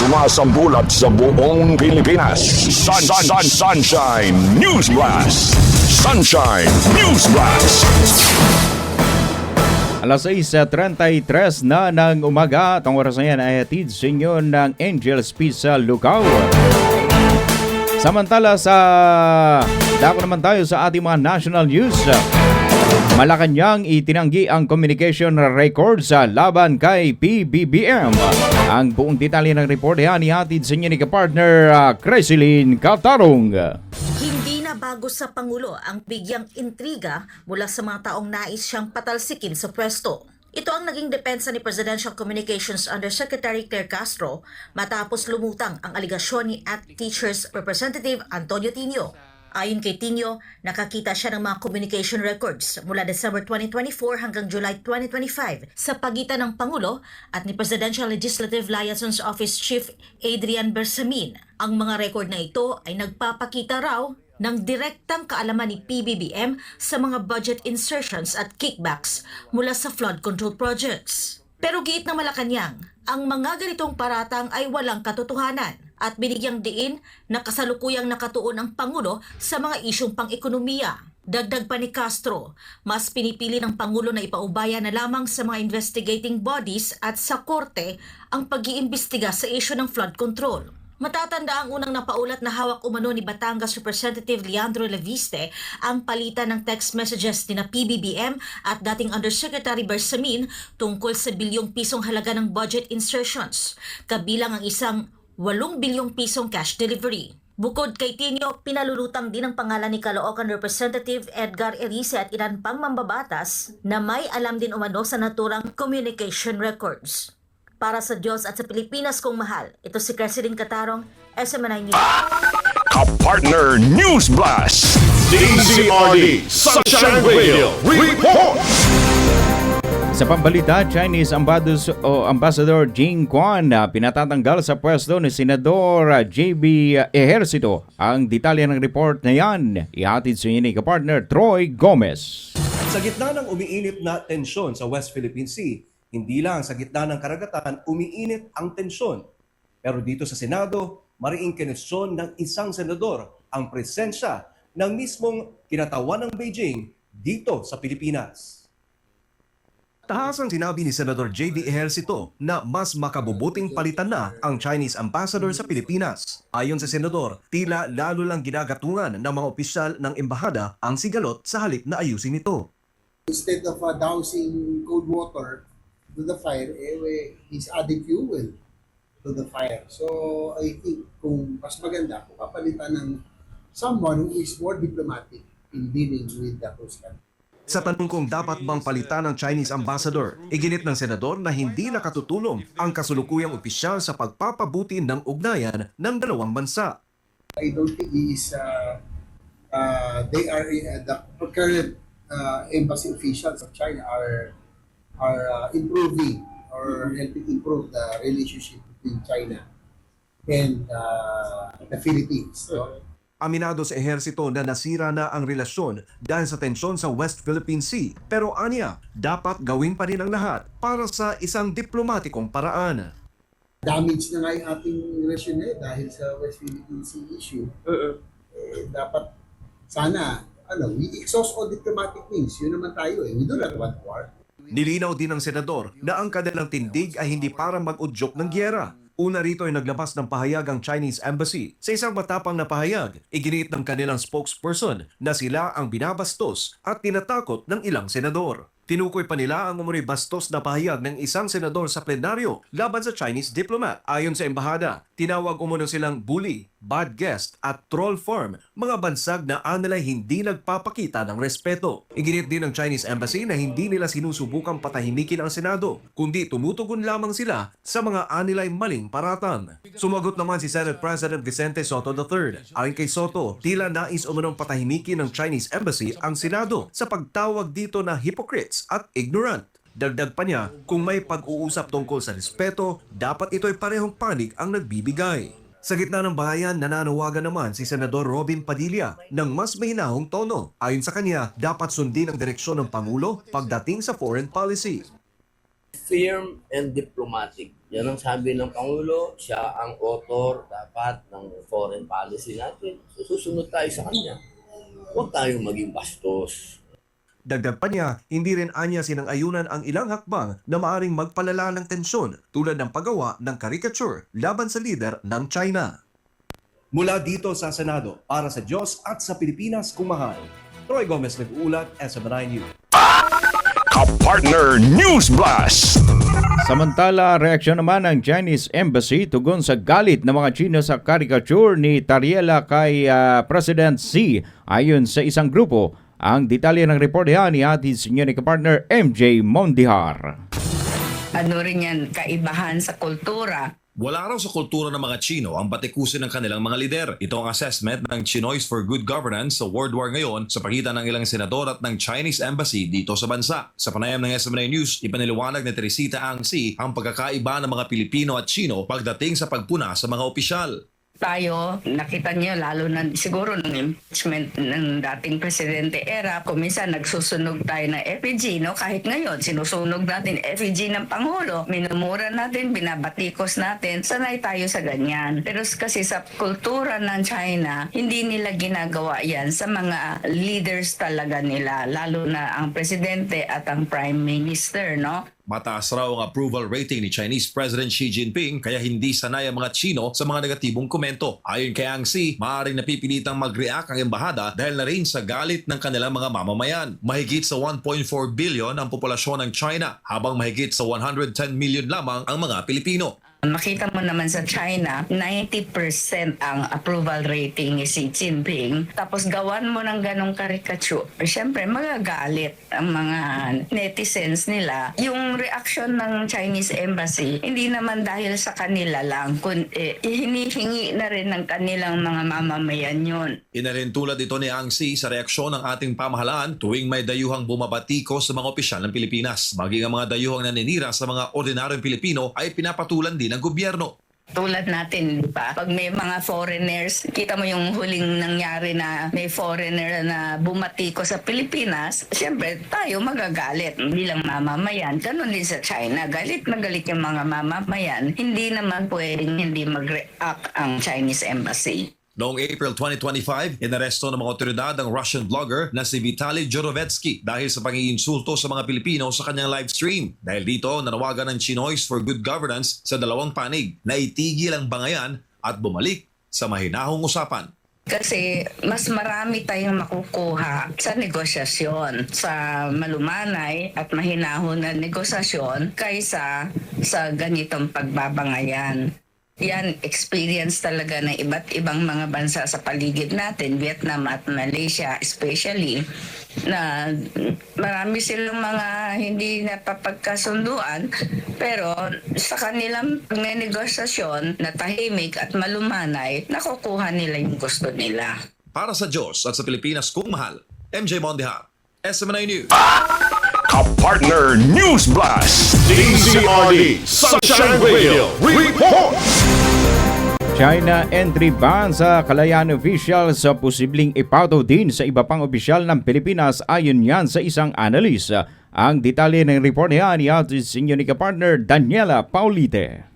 sumasambulat sa buong Pilipinas. Sunshine News Blast! Sunshine News Blast! Alas 6:33 na ng umaga at ang oras na yan ay hatid sa inyo ng Angel's Pizza Lucao. Samantala dako naman tayo sa ating mga national news. Malacanang itinanggi ang communication records sa laban kay PBBM. Ang buong detalye ng report yan ihatid sa inyo ni kapartner Cresilyn Catarong. Hindi na bago sa Pangulo ang bigyang intriga mula sa mga taong nais siyang patalsikin sa pwesto. Ito ang naging depensa ni Presidential Communications Undersecretary Claire Castro matapos lumutang ang aligasyon ni ACT Teachers Representative Antonio Tino. Ayon kay Tino, nakakita siya ng mga communication records mula December 2024 hanggang July 2025 sa pagitan ng Pangulo at ni Presidential Legislative Liaisons Office Chief Adrian Bersamin. Ang mga record na ito ay nagpapakita raw ng direktang kaalaman ni PBBM sa mga budget insertions at kickbacks mula sa flood control projects. Pero giit ng Malacanang, ang mga ganitong paratang ay walang katotohanan at binigyang diin na kasalukuyang nakatuon ang Pangulo sa mga isyong pang-ekonomiya. Dagdag pa ni Castro, mas pinipili ng Pangulo na ipaubaya na lamang sa mga investigating bodies at sa korte ang pag-iimbestiga sa isyu ng flood control. Matatanda ang unang napaulat na hawak umano ni Batangas Representative Leandro Leviste ang palitan ng text messages ni na PBBM at dating Undersecretary Bersamin tungkol sa bilyong pisong halaga ng budget insertions, kabilang ang isang 8 bilyong pisong cash delivery. Bukod kay Tino, pinalulutang din ang pangalan ni Caloocan Representative Edgar Erice at ilan pang mambabatas na may alam din umano sa naturang communication records. Para sa Diyos at sa Pilipinas kong mahal, ito si Cresilyn Catarong, SMNI News. Kapartner News Blast! DZRD Sunshine Radio Report! Sa pambalita, Chinese Ambassador Jing Quan pinatatanggal sa pwesto ni Senador JB Ejercito. Ang detalye ng report na yan, ihatid sa inyo ni kapartner Troy Gomez. Sa gitna ng umiinit na tensyon sa West Philippine Sea, hindi lang sa gitna ng karagatan umiinit ang tensyon. Pero dito sa Senado, mariing kinwestiyon ng isang senador ang presensya ng mismong kinatawan ng Beijing dito sa Pilipinas. Tahasang sinabi ni Senador J.D. Ejercito na mas makabubuting palitan na ang Chinese Ambassador sa Pilipinas. Ayon sa Senador, tila lalo lang ginagatungan ng mga opisyal ng embahada ang sigalot sa halip na ayusin ito. Instead of dousing cold water to the fire, he's adding fuel to the fire. So I think kung mas maganda, kung papalitan ng someone who is more diplomatic in dealing with the Coast Guard. Sa tanong kung dapat bang palitan ng Chinese Ambassador, iginit ng Senador na hindi nakatutulong ang kasulukuyang opisyal sa pagpapabuti ng ugnayan ng dalawang bansa. I don't think he is, they are, the current embassy officials of China are improving or helping improve the relationship between China and the Philippines. So, Aminado sa ehersito na nasira na ang relasyon dahil sa tensyon sa West Philippine Sea. Pero aniya, dapat gawin pa rin ang lahat para sa isang diplomatikong paraan. damage na nga yung ating relasyon dahil sa West Philippine Sea issue. Dapat sana, we exhaust all diplomatic means. Yun naman tayo We do not want war. Nilinaw din ng senador na ang kanilang tindig ay hindi para mag-udyok ng gyera. Una rito ay naglabas ng pahayag ang Chinese Embassy. Sa isang matapang na pahayag, iginiit ng kanilang spokesperson na sila ang binabastos at tinatakot ng ilang senador. Tinukoy pa nila ang umunoy bastos na pahayag ng isang senador sa plenaryo laban sa Chinese diplomat. Ayon sa embahada, tinawag umuno silang bully, bad guest at troll farm, mga bansag na anilay hindi nagpapakita ng respeto. Iginit din ng Chinese Embassy na hindi nila sinusubukang patahimikin ang Senado, kundi tumutugon lamang sila sa mga anilay maling paratang. Sumagot naman si Senate President Vicente Soto III. Ayon kay Soto, tila nais umunong patahimikin ng Chinese Embassy ang Senado sa pagtawag dito na hypocrites at ignorant. Dagdag pa niya, kung may pag-uusap tungkol sa respeto, dapat ito'y parehong panig ang nagbibigay. Sa gitna ng bayan, nananawagan naman si Senador Robin Padilla ng mas mahinahong tono. Ayon sa kanya, dapat sundin ang direksyon ng Pangulo pagdating sa foreign policy. Firm and diplomatic. Yan ang sabi ng Pangulo, siya ang author dapat ng foreign policy natin. So, susunod tayo sa kanya. Huwag tayong maging bastos. Dagdag pa niya, hindi rin anya sinang-ayunan ang ilang hakbang na maaring magpalala ng tensyon tulad ng paggawa ng caricature laban sa lider ng China. Mula dito sa Senado, para sa Diyos at sa Pilipinas kung mahal. Troy Gomez nag-uulat, SMNI News. Kapartner News Blast. Samantala, reaksyon naman ng Chinese Embassy tugon sa galit ng mga Chino sa caricature ni Tariela kay President Xi. Ayon sa isang grupo, ang detalye ng report ni ating senior partner MJ Mondihar. Ano rin yan, kaibahan sa kultura. Wala raw sa kultura ng mga Chino ang batikusin ng kanilang mga lider. Ito ang assessment ng Chinoys for Good Governance sa World War ngayon sa pagitan ng ilang senador at ng Chinese Embassy dito sa bansa. Sa panayam ng SMNI News, ipaniliwanag ni Teresita Ang Si ang pagkakaiba ng mga Pilipino at Chino pagdating sa pagpuna sa mga opisyal. Tayo, nakita niyo lalo na siguro ng impeachment ng dating Presidente Era, kung minsan nagsusunog tayo ng effigy, no? Kahit ngayon, sinusunog natin effigy ng Pangulo, minumura natin, binabatikos natin, sanay tayo sa ganyan. Pero kasi sa kultura ng China, hindi nila ginagawa yan sa mga leaders talaga nila, lalo na ang Presidente at ang Prime Minister, no? Mataas raw ang approval rating ni Chinese President Xi Jinping kaya hindi sanay ang mga Chino sa mga negatibong komento. Ayon kay Ang Si, maaaring napipilitang mag-react ang embahada dahil na rin sa galit ng kanilang mga mamamayan. Mahigit sa 1.4 billion ang populasyon ng China habang mahigit sa 110 million lamang ang mga Pilipino. Makita mo naman sa China, 90% ang approval rating ni Xi Jinping. Tapos gawan mo ng ganong caricature. Siyempre, magagalit ang mga netizens nila. Yung reaction ng Chinese Embassy, hindi naman dahil sa kanila lang, kundi hinihingi na rin ng kanilang mga mamamayan yun. Inarin tulad ito ni Ang Si sa reaksyon ng ating pamahalaan tuwing may dayuhang bumabatiko sa mga opisyal ng Pilipinas. Maging ang mga dayuhang naninira sa mga ordinaryong Pilipino ay pinapatulan din ng gobyerno. Tulad natin, di ba? Pag may mga foreigners, kita mo yung huling nangyari na may foreigner na bumatiko sa Pilipinas, siyempre tayo magagalit bilang mamamayan. Ganun din sa China. Galit na galit yung mga mamamayan. Hindi naman pwedeng hindi mag-react ang Chinese Embassy. Noong April 2025, inaresto ng mga otoridad ang Russian blogger na si Vitaly Jorovetsky dahil sa pangiinsulto sa mga Pilipino sa kanyang live stream. Dahil dito, nanawagan ng Chinoys for Good Governance sa dalawang panig na itigil ang bangayan at bumalik sa mahinahong usapan. Kasi mas marami tayong makukuha sa negosasyon, sa malumanay at mahinahon na negosasyon kaysa sa ganitong pagbabangayan. Yan, experience talaga ng iba't ibang mga bansa sa paligid natin, Vietnam at Malaysia especially, na marami silang mga hindi napapagkasunduan, pero sa kanilang pagnenegosasyon na tahimik at malumanay, nakukuha nila yung gusto nila. Para sa Diyos at sa Pilipinas kung mahal, MJ Mondihar, SMNI News. Kapartner News Blast. DZRD Sunshine Radio Report. China entry ban sa kalayaan official sa posibleng ipataw din sa iba pang opisyal ng Pilipinas ayon yan sa isang analyst. Ang detalye ng report niya ni ating senior partner Daniela Paulite.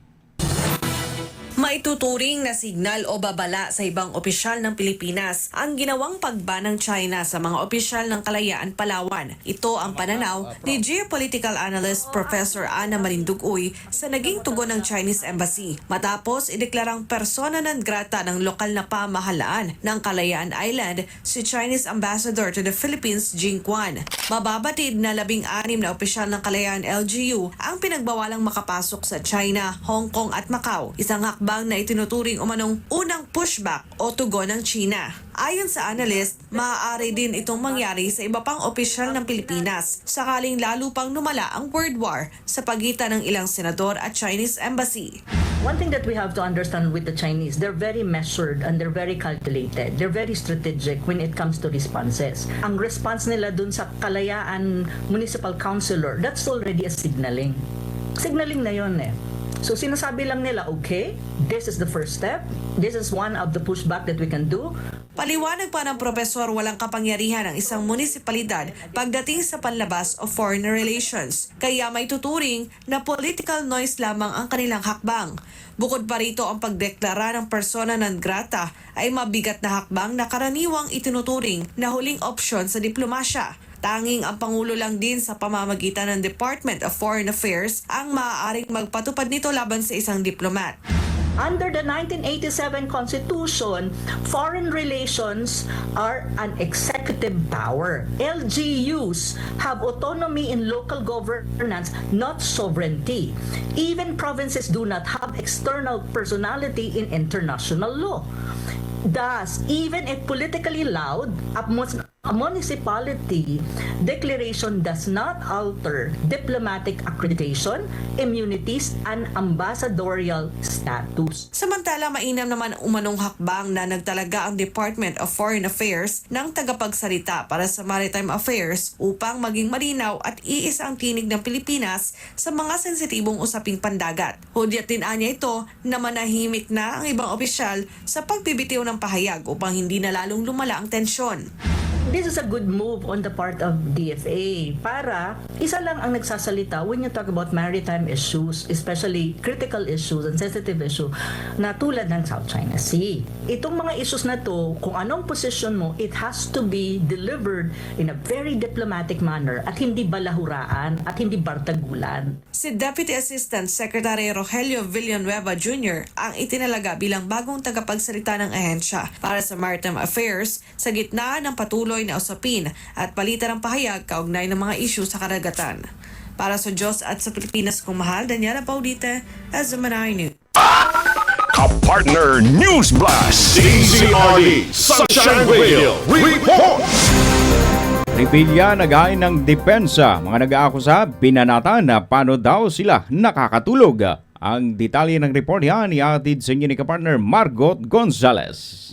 Maituturing na signal o babala sa ibang opisyal ng Pilipinas ang ginawang pagban ng China sa mga opisyal ng Kalayaan Palawan. Ito ang pananaw ni geopolitical analyst Professor Ana Marinduque sa naging tugon ng Chinese Embassy matapos ideklarang persona non grata ng lokal na pamahalaan ng Kalayaan Island si Chinese Ambassador to the Philippines Jing Quan. Mababatid na 16 na opisyal ng Kalayaan LGU ang pinagbawalang makapasok sa China, Hong Kong at Macau. Isang hakbang na itinuturing umanong unang pushback o tugon ng China. Ayon sa analyst, maaari din itong mangyari sa iba pang opisyal ng Pilipinas sakaling lalo pang lumala ang world war sa pagitan ng ilang senador at Chinese Embassy. One thing that we have to understand with the Chinese, they're very measured and they're very calculated. They're very strategic when it comes to responses. Ang response nila dun sa Kalayaan Municipal Councilor, that's already a signaling. Signaling na yun eh. So sinasabi lang nila, okay, this is the first step. This is one of the pushback that we can do. Paliwanag pa ng profesor, walang kapangyarihan ang isang munisipalidad pagdating sa panlabas o foreign relations. Kaya may tuturing na political noise lamang ang kanilang hakbang. Bukod pa rito, ang pagdeklara ng persona non grata ay mabigat na hakbang na karaniwang itinuturing na huling opsyon sa diplomasya. Tanging ang Pangulo lang din sa pamamagitan ng Department of Foreign Affairs ang maaaring magpatupad nito laban sa isang diplomat. Under the 1987 Constitution, foreign relations are an executive power. LGUs have autonomy in local governance, not sovereignty. Even provinces do not have external personality in international law. Thus, even if politically loud, a municipality declaration does not alter diplomatic accreditation, immunities, and ambassadorial status. Samantala, mainam naman umanong hakbang na nagtalaga ang Department of Foreign Affairs ng tagapagsalita para sa Maritime Affairs upang maging malinaw at iisa ang tinig ng Pilipinas sa mga sensitibong usaping pandagat. Hudyat din anya ito na manahimik na ang ibang opisyal sa pagbibitiw ng pahayag upang hindi na lalong lumala ang tensyon. This is a good move on the part of DFA para isa lang ang nagsasalita when you talk about maritime issues, especially critical issues and sensitive issue na tulad ng South China Sea. Itong mga issues na to, kung anong position mo, it has to be delivered in a very diplomatic manner at hindi balahuraan at hindi bartagulan. Si Deputy Assistant Secretary Rogelio Villanueva Jr. ang itinalaga bilang bagong tagapagsalita ng ahensya para sa Maritime Affairs sa gitna ng patuloy na usapin at palitan ng pahayag kaugnay ng mga isyu sa karagatan. Para sa Diyos at sa Pilipinas kong mahal, Daniela Baudita, SMNI News. Kapartner News Blast, DZRD Sunshine Radio Report. Revilla naghain ng depensa. Mga nag-aakusa, binanata na paano daw sila nakakatulog. Ang detalye ng report yan iatid sa inyo ni kapartner Margot Gonzalez.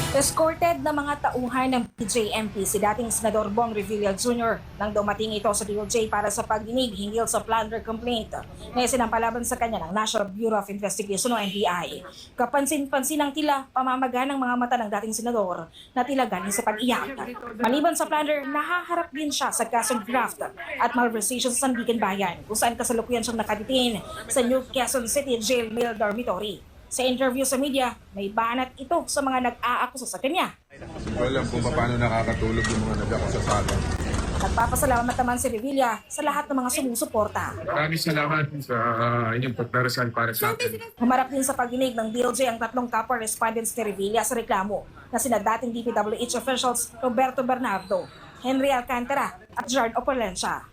Escorted na mga tauhan ng PJMP si dating Senador Bong Revilla Jr. nang dumating ito sa DOJ para sa pagdinig hinggil sa plunder complaint na isinampalaban sa kanya ng National Bureau of Investigation o NBI. Kapansin-pansin ang tila pamamaga ng mga mata ng dating senador na tila galing sa pag-iyak. Maliban sa plunder, nahaharap din siya sa kasong graft at malversation sa Sandigan Bayan kung saan kasalukuyan siyang nakaditin sa New Quezon City Jail Male Dormitory. Sa interview sa media, may banat ito sa mga nag-aakusa sa kanya. Alam kung paano nakakatulog yung mga nag-aakusa sa akin. Nagpapasalamat naman si Revilla sa lahat ng mga sumusuporta. Maraming salamat sa inyong pagdarasal para sa akin. Humarap din sa pagdinig ng DOJ ang tatlong top respondents ni Revilla sa reklamo na sina dating DPWH officials Roberto Bernardo, Henry Alcantara at Gerard Opolencia.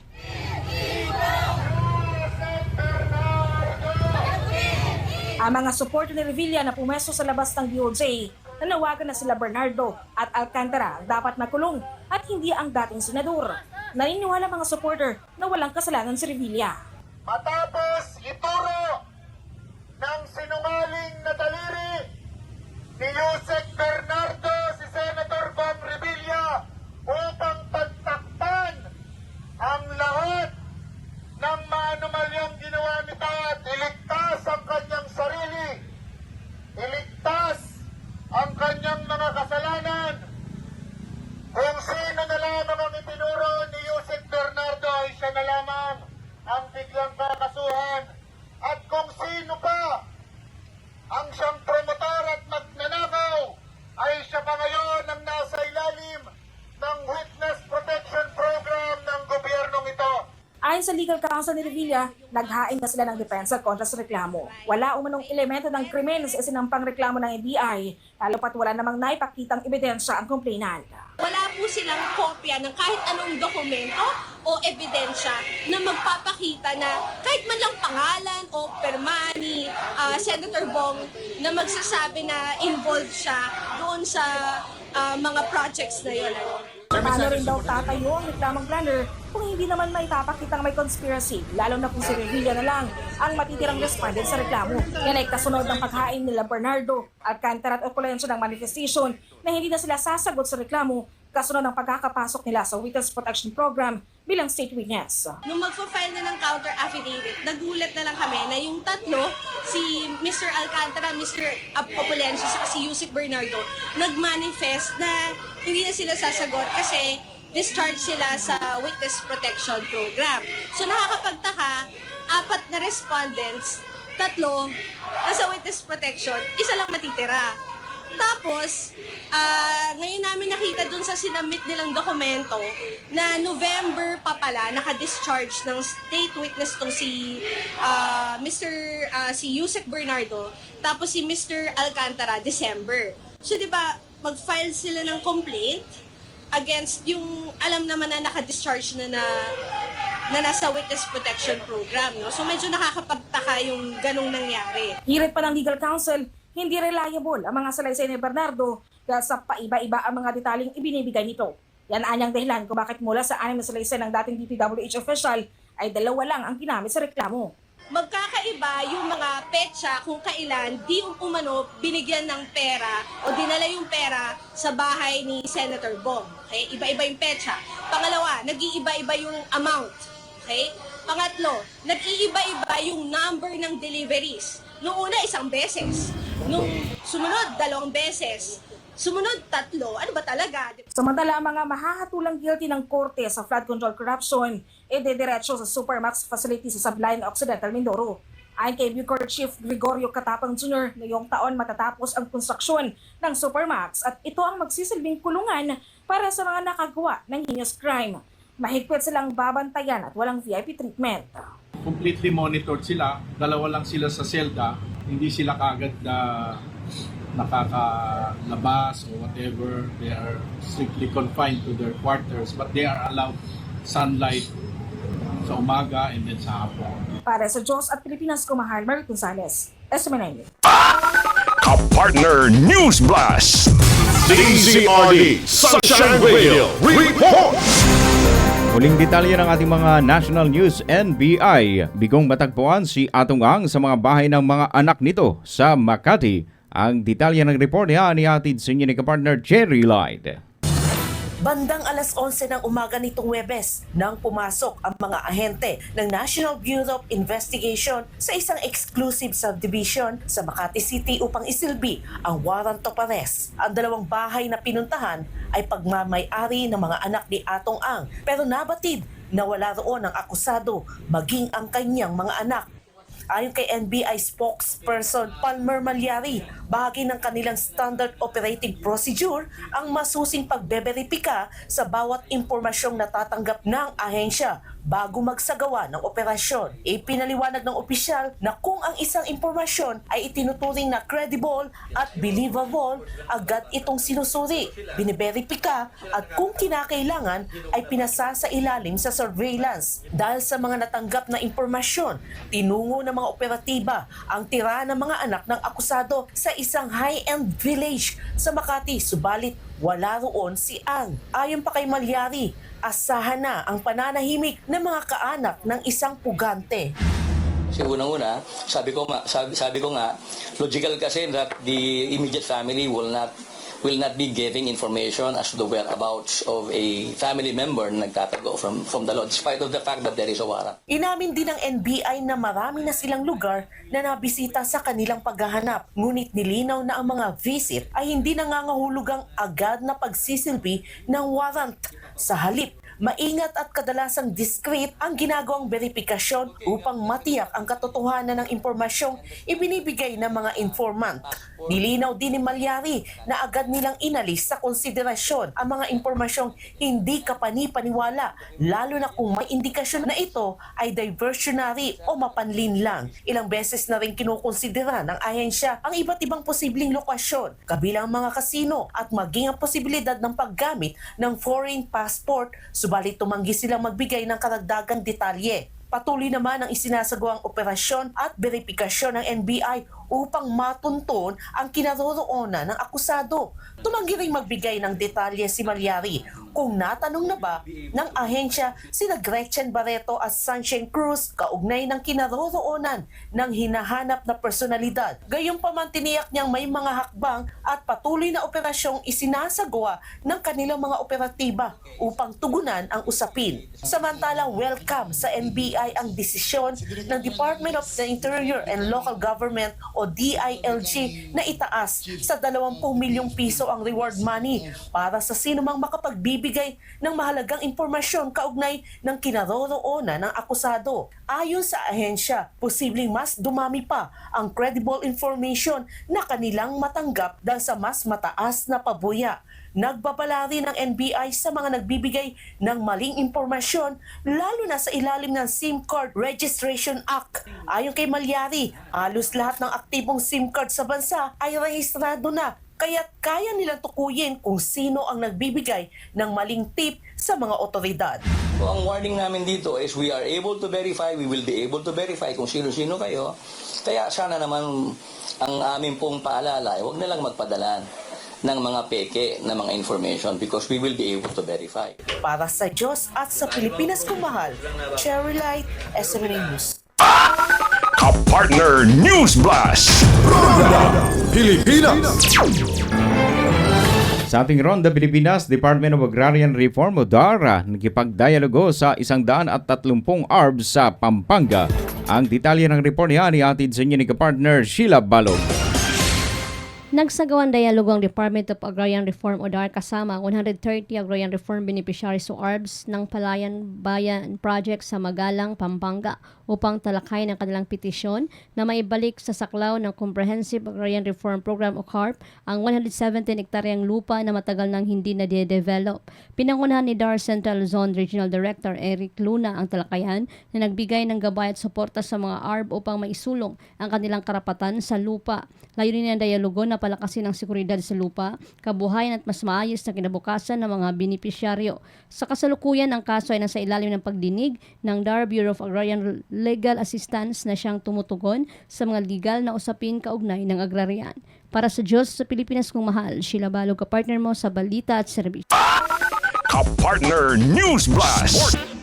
Ang mga supporter ni Revilla na pumesto sa labas ng DOJ, nanawagan na sila Bernardo at Alcantara dapat makulong at hindi ang dating senador. Naniniwala mga supporter na walang kasalanan si Revilla. Matapos ituro ng sinungaling na daliri ni Yusek Bernardo si Senator Bong Revilla upang pagtakpan ang lahat ng maanumalyang ginawa nito at iligtas ang kanyang sarili, iligtas ang kanyang mga kasalanan. Kung sino na lamang ang itinuro ni Yusek Bernardo ay siya na lamang ang biglang kakasuhan. At kung sino pa ang siyang promotor at magnanakaw ay siya pa ngayon ang nasa ilalim ng Witness Protection Program ng gobyernong ito. Ayon sa legal counsel ni Revilla, naghain na sila ng depensa kontra sa reklamo. Wala umanong elemento ng krimen sa isinampang reklamo ng NBI, lalo pat wala namang naipakitang ebidensya ang complainant. Wala po silang kopya ng kahit anong dokumento o ebidensya na magpapakita na kahit man lang pangalan o perma ni Senator Bong na magsasabi na involved siya doon sa mga projects na yun. Paano rin daw tatayo ang reklamang planner kung hindi naman maipapakitang may conspiracy, lalo na kung si Revilla na lang ang matitirang respondent sa reklamo. Yan ay kasunod ng paghain nila Bernardo, Alcantara at Opolencia ng manifestation na hindi na sila sasagot sa reklamo kasunod ng pagkakapasok nila sa Witness Protection Program bilang state witness. Nung magpo-file na ng counter affidavit, nagulat na lang kami na yung tatlo, si Mr. Alcantara, Mr. Apopulencio, at si Yusek Bernardo, nag-manifest na hindi na sila sasagot kasi discharge sila sa Witness Protection Program. So nakakapagtaka, 4 na respondents, 3 nasa Witness Protection, 1 lang matitira. Tapos, ngayon namin nakita dun sa sinamit nilang dokumento na November pa pala naka-discharge ng state witness tong si si Yusek Bernardo, tapos si Mr. Alcantara December. So 'di ba, mag-file sila ng complaint against yung alam naman na naka-discharge na nasa Witness Protection Program, no? So medyo nakakapagtaka yung ganong nangyari. Hirit pa ng legal counsel, hindi reliable ang mga salaysay ni Bernardo dahil sa paiba-iba ang mga detaling ibinibigay nito. Yan anyang dahilan kung bakit mula sa 6 na salaysay ng dating DPWH official ay 2 lang ang ginamit sa reklamo. Magkakaiba yung mga petsa kung kailan di umano binigyan ng pera o dinala yung pera sa bahay ni Senator Bong. Okay? Iba-iba yung petsa. Pangalawa, nag-iiba-iba yung amount. Okay? Pangatlo, nag-iiba-iba yung number ng deliveries. Noong una, 1 beses. Nung sumunod, 2 beses. Sumunod, 3. Ano ba talaga? Samantala, ang mga mahahatulang guilty ng korte sa flood control corruption dediretso sa Supermax facility sa Sablayan Occidental, Mindoro. Ayon kay Bucor Chief Gregorio Katapang Jr., ngayong taon matatapos ang konstruksyon ng Supermax at ito ang magsisilbing kulungan para sa mga nakagawa ng heinous crime. Mahigpit silang babantayan at walang VIP treatment. Completely monitored sila, 2 lang sila sa selda, hindi sila kagad nakakalabas or whatever. They are strictly confined to their quarters, but they are allowed sunlight sa umaga and then sa hapon. Para sa Diyos at Pilipinas, kumahal Mary Gonzalez, SMNI. Ka-partner News Blast. DZRD Sunshine Radio Report. Huling detalye ng ating mga national news, NBI. Bigong matagpuan si Atong Ang sa mga bahay ng mga anak nito sa Makati. Ang detalye ng report niya ni atid sa inyo ni kapartner Jerry Lloyd. Bandang alas 11 ng umaga nitong Huwebes nang pumasok ang mga ahente ng National Bureau of Investigation sa isang exclusive subdivision sa Makati City upang isilbi ang warrant of arrest. Ang 2 bahay na pinuntahan ay pagmamay-ari ng mga anak ni Atong Ang, pero nabatid na wala roon ang akusado maging ang kanyang mga anak. Ayon kay NBI spokesperson Palmer Malyari, bahagi ng kanilang standard operating procedure ang masusing pagbeberipika sa bawat impormasyong natatanggap ng ahensya bago magsagawa ng operasyon. Ipinaliwanag ng opisyal na kung ang isang impormasyon ay itinuturing na credible at believable, agad itong sinusuri, biniberipika at kung kinakailangan ay pinasa sa ilalim sa surveillance. Dahil sa mga natanggap na impormasyon, tinungo ng mga operatiba ang tira ng mga anak ng akusado sa isang high-end village sa Makati, subalit wala roon si Ang. Ayon pa kay Malyari, asahan na ang pananahimik ng mga kaanak ng isang pugante. Kasi unang-una, sabi ko nga, logical kasi that the immediate family will not be giving information as to the whereabouts of a family member na nagtatago from the law, despite of the fact that there is a warrant. Inamin din ng NBI na marami na silang lugar na nabisita sa kanilang paghahanap. Ngunit nilinaw na ang mga visit ay hindi nangangahulugang agad na pagsisilbi ng warrant. Sa halip, maingat at kadalasang discreet ang ginagawang verifikasyon upang matiyak ang katotohanan ng impormasyong ibinibigay ng mga informant. Nilinaw din ni Malyari na agad nilang inalis sa konsiderasyon ang mga impormasyong hindi kapani-paniwala, lalo na kung may indikasyon na ito ay diversionary o mapanlin lang. Ilang beses na rin kinukonsidera ng ahensya ang iba't ibang posibleng lokasyon, kabilang mga kasino at maging ang posibilidad ng paggamit ng foreign passport, subalit tumanggi silang magbigay ng karagdagang detalye. Patuloy naman ang isinasagawang operasyon at verifikasyon ng NBI upang matunton ang kinaroroonan ng akusado. Tumanggi ring magbigay ng detalye si Malyari kung natanong na ba ng ahensya sina Gretchen Barreto at Sunshine Cruz kaugnay ng kinaroroonan ng hinahanap na personalidad. Gayunpaman tiniyak niyang may mga hakbang at patuloy na operasyong isinasagawa ng kanilang mga operatiba upang tugunan ang usapin. Samantalang welcome sa NBI ang desisyon ng Department of the Interior and Local Government o DILG na itaas sa 20 milyong piso ang reward money para sa sinumang makapagbibigay ng mahalagang impormasyon kaugnay ng kinaroroonan ng akusado. Ayon sa ahensya, posibleng mas dumami pa ang credible information na kanilang matanggap dahil sa mas mataas na pabuya. Nagbabala rin ng NBI sa mga nagbibigay ng maling impormasyon lalo na sa ilalim ng SIM Card Registration Act. Ayon kay Malyari, halos lahat ng aktibong SIM card sa bansa ay rehistrado na kaya't kaya nilang tukuyin kung sino ang nagbibigay ng maling tip sa mga otoridad. So, ang warning namin dito is we are able to verify, we will be able to verify kung sino-sino kayo. Kaya sana naman ang aming pong paalala, huwag na lang magpadalan ng mga peke na mga information because we will be able to verify. Para sa Diyos at sa Pilipinas kong mahal, Cherry Light, SMNA News. Kapartner News Blast! Pilipinas! Sa ating Ronda Pilipinas, Department of Agrarian Reform o DARA nakipagdialogo sa 130 ARBs sa Pampanga. Ang detalye ng report niya ni atid sa inyo ni kapartner Sheila Balog. Nagsagawan dialogo ang Department of Agrarian Reform o DAR kasama 130 agrarian reform beneficiaries o ARBs ng Palayan Bayan Project sa Magalang, Pampanga upang talakay ng kanilang petisyon na maibalik sa saklaw ng Comprehensive Agrarian Reform Program o CARP ang 117 hektaryang lupa na matagal nang hindi na-develop. Pinangunahan ni DAR Central Zone Regional Director Eric Luna ang talakayan na nagbigay ng gabay at suporta sa mga ARB upang maisulong ang kanilang karapatan sa lupa. Layunin ng dialogo na palakasin ang seguridad sa lupa, kabuhayan at mas maayos na kinabukasan ng mga benepisyaryo. Sa kasalukuyan, ang kaso ay nasa ilalim ng pagdinig ng DAR Bureau of Agrarian Legal Assistance na siyang tumutugon sa mga legal na usapin kaugnay ng agrarian. Para sa Diyos sa Pilipinas kong mahal, Sheila Balog, kapartner mo sa balita at serbisyo. Kapartner News Blast!